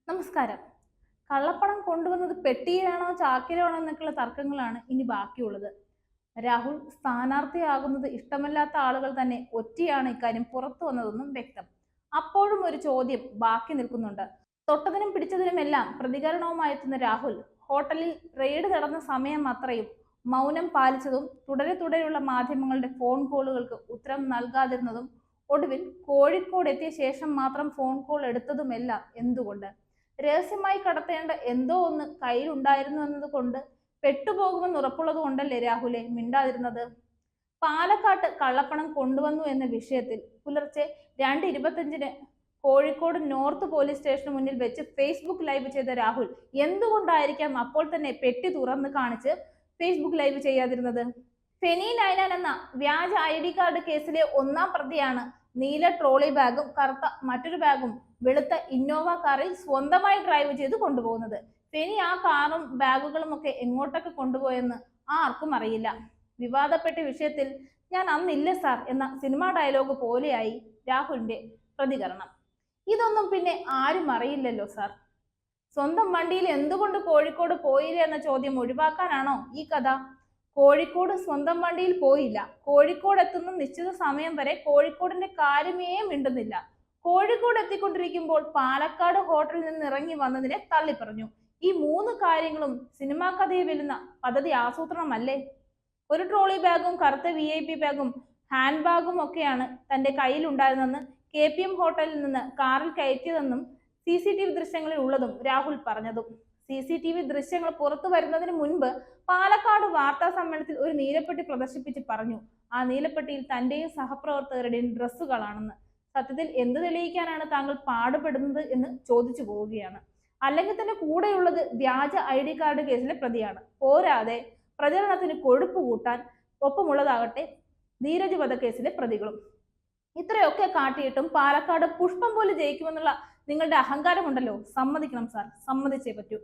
നമസ്കാരം. കള്ളപ്പണം കൊണ്ടുവന്നത് പെട്ടിയിലാണോ ചാക്കിലാണോ എന്നൊക്കെയുള്ള തർക്കങ്ങളാണ് ഇനി ബാക്കിയുള്ളത്. രാഹുൽ സ്ഥാനാർത്ഥിയാകുന്നത് ഇഷ്ടമല്ലാത്ത ആളുകൾ തന്നെ ഒറ്റയാണ് ഇക്കാര്യം പുറത്തു വന്നതെന്നും വ്യക്തം. അപ്പോഴും ഒരു ചോദ്യം ബാക്കി നിൽക്കുന്നുണ്ട്. തൊട്ടതിനും പിടിച്ചതിനുമെല്ലാം പ്രതികരണവുമായി എത്തുന്ന രാഹുൽ ഹോട്ടലിൽ റെയ്ഡ് നടന്ന സമയം അത്രയും മൗനം പാലിച്ചതും തുടരെയുള്ള മാധ്യമങ്ങളുടെ ഫോൺ കോളുകൾക്ക് ഉത്തരം നൽകാതിരുന്നതും ഒടുവിൽ കോഴിക്കോട് എത്തിയ ശേഷം മാത്രം ഫോൺ കോൾ എടുത്തതുമെല്ലാം എന്തുകൊണ്ട്? രഹസ്യമായി കടത്തേണ്ട എന്തോ ഒന്ന് കയ്യിലുണ്ടായിരുന്നു എന്നതുകൊണ്ട് പെട്ടുപോകുമെന്ന് ഉറപ്പുള്ളത് കൊണ്ടല്ലേ രാഹുലെ മിണ്ടാതിരുന്നത്? പാലക്കാട്ട് കള്ളപ്പണം കൊണ്ടുവന്നു എന്ന വിഷയത്തിൽ പുലർച്ചെ 2:25 കോഴിക്കോട് നോർത്ത് പോലീസ് സ്റ്റേഷന് മുന്നിൽ വെച്ച് ഫേസ്ബുക്ക് ലൈവ് ചെയ്ത രാഹുൽ എന്തുകൊണ്ടായിരിക്കാം അപ്പോൾ തന്നെ പെട്ടി തുറന്ന് കാണിച്ച് ഫേസ്ബുക്ക് ലൈവ് ചെയ്യാതിരുന്നത്? ഫെനി നൈനാൻ എന്ന വ്യാജ ID കാർഡ് കേസിലെ ഒന്നാം പ്രതിയാണ് നീല ട്രോളി ബാഗും കറുത്ത മറ്റൊരു ബാഗും വെളുത്ത ഇന്നോവ കാറിൽ സ്വന്തമായി ഡ്രൈവ് ചെയ്ത് കൊണ്ടുപോകുന്നത്. ഫെനി ആ കാറും ബാഗുകളും ഒക്കെ എങ്ങോട്ടൊക്കെ കൊണ്ടുപോയെന്ന് ആർക്കും അറിയില്ല. വിവാദപ്പെട്ട വിഷയത്തിൽ ഞാൻ അന്നില്ല സാർ എന്ന സിനിമാ ഡയലോഗ് പോലെയായി രാഹുലിന്റെ പ്രതികരണം. ഇതൊന്നും പിന്നെ ആരും അറിയില്ലല്ലോ സാർ. സ്വന്തം വണ്ടിയിൽ എന്തുകൊണ്ട് കോഴിക്കോട് പോയില്ല എന്ന ചോദ്യം ഒഴിവാക്കാനാണോ ഈ കഥ? കോഴിക്കോട് സ്വന്തം വണ്ടിയിൽ പോയില്ല. കോഴിക്കോട് എത്തുന്ന നിശ്ചിത സമയം വരെ കോഴിക്കോടിന്റെ കാര്യമേ മിണ്ടുന്നില്ല. കോഴിക്കോട് എത്തിക്കൊണ്ടിരിക്കുമ്പോൾ പാലക്കാട് ഹോട്ടലിൽ നിന്ന് ഇറങ്ങി വന്നതിനെ തള്ളിപ്പറഞ്ഞു. ഈ 3 കാര്യങ്ങളും സിനിമാ കഥയെ വെല്ലുന്ന പദ്ധതി ആസൂത്രണമല്ലേ? ഒരു ട്രോളി ബാഗും കറുത്ത VIP ബാഗും ഹാൻഡ് ബാഗും ഒക്കെയാണ് തന്റെ കയ്യിൽ ഉണ്ടായിരുന്നെന്ന് KPM ഹോട്ടലിൽ നിന്ന് കാറിൽ കയറ്റിയതെന്നും CCTV ദൃശ്യങ്ങളിൽ ഉള്ളതും രാഹുൽ പറഞ്ഞതും. CCTV ദൃശ്യങ്ങൾ പുറത്തു വരുന്നതിന് മുൻപ് പാലക്കാട് വാർത്താ സമ്മേളനത്തിൽ ഒരു നീലപ്പെട്ടി പ്രദർശിപ്പിച്ച് പറഞ്ഞു ആ നീലപ്പെട്ടിയിൽ തന്റെയും സഹപ്രവർത്തകരുടെയും ഡ്രസ്സുകളാണെന്ന്. സത്യത്തിൽ എന്ത് തെളിയിക്കാനാണ് താങ്കൾ പാടുപെടുന്നത് എന്ന് ചോദിച്ചു പോവുകയാണ്. അല്ലെങ്കിൽ തന്നെ കൂടെയുള്ളത് വ്യാജ ID കാർഡ് കേസിലെ പ്രതിയാണ്. പോരാതെ പ്രചരണത്തിന് കൊഴുപ്പ് കൂട്ടാൻ ഒപ്പമുള്ളതാകട്ടെ ധീരജ് വധക്കേസിലെ പ്രതികളും. ഇത്രയൊക്കെ കാട്ടിയിട്ടും പാലക്കാട് പുഷ്പം പോലെ ജയിക്കുമെന്നുള്ള നിങ്ങളുടെ അഹങ്കാരമുണ്ടല്ലോ, സമ്മതിക്കണം സാർ, സമ്മതിച്ചേ പറ്റൂ.